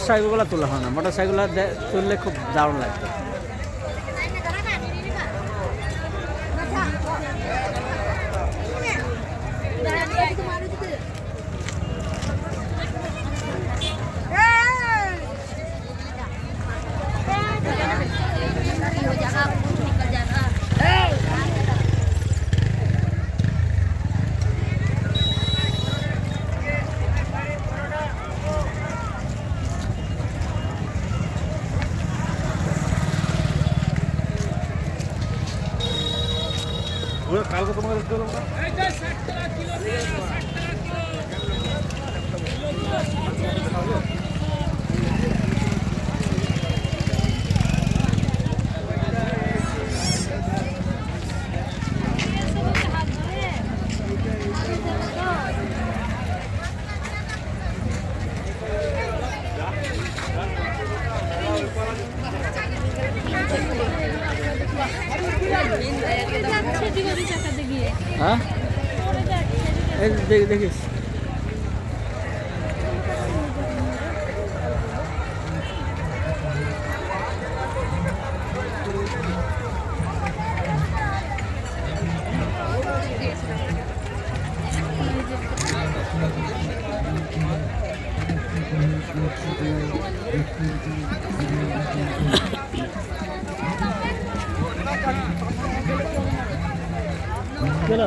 সাইকেলগুলো তোলা হয় না, মোটর সাইকেল তুললে খুব দারুণ লাগতো। কালকে তোমার হ্যাঁ দেখিস চলো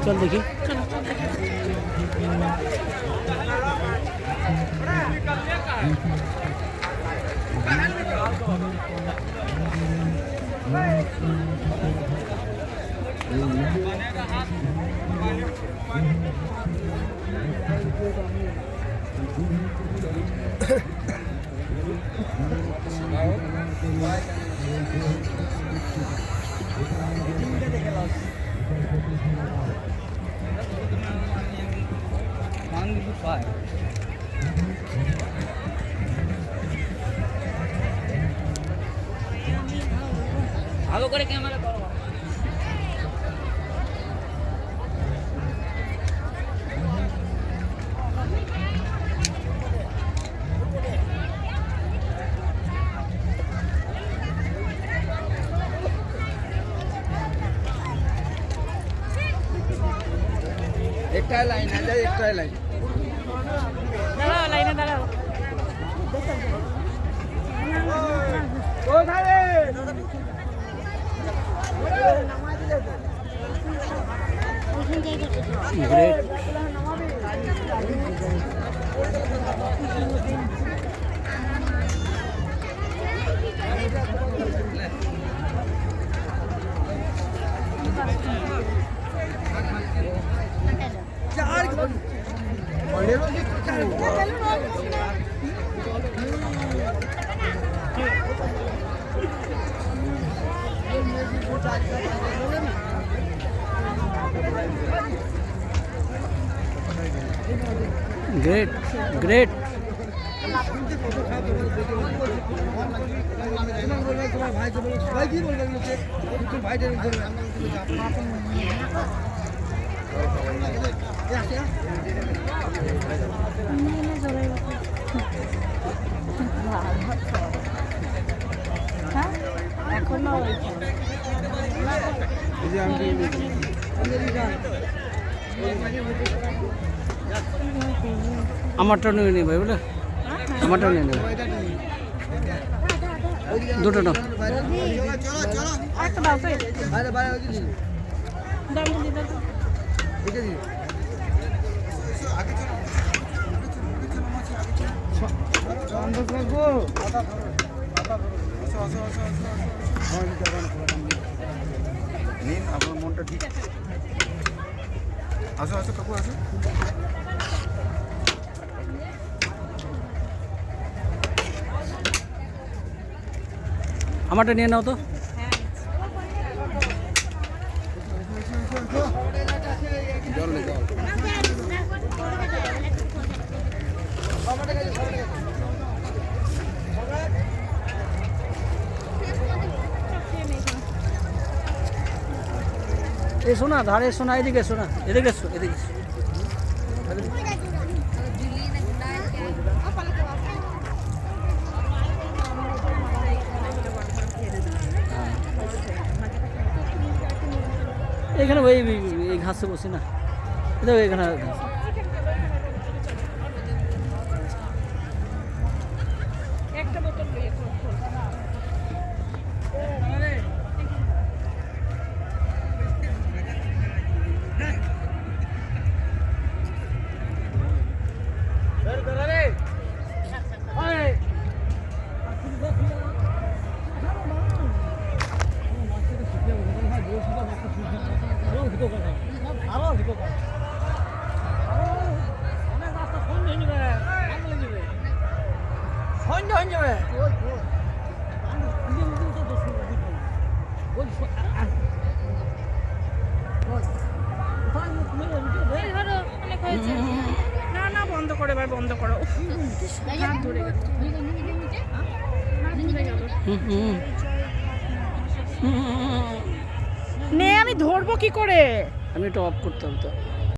চল দেখি। ভালো করে ক্যামেরা করো। একটা লাইন আছে, একটা লাইন দাঁড়াও, লাইনে দাঁড়াও। Great great. আমারটা নিয়ে নেই ভাই, বুঝলে, আমারটা নিয়ে নেব, দুটো না। নিন, আপনার মনটা ঠিক। আসো আসো কাকু আসো। আমারটা নিয়ে নাও তো। জল জল এসো না, ধারে এসো না, এদিকে এসো না, এদিকে এসো, এদিকে এসো। এখানে ওই এই ঘাসে বসি না, এটা এখানে ঘাস। একটা বোতল দিয়ে খোল। এই ধরো, অনেক হয়েছে। না না, বন্ধ করো, এবার বন্ধ করো। উফ, হাত ধরে গেল। হাত ধরে গেল। নে, আমি ধরবো কি করে? আমি এটা অফ করতাম তো।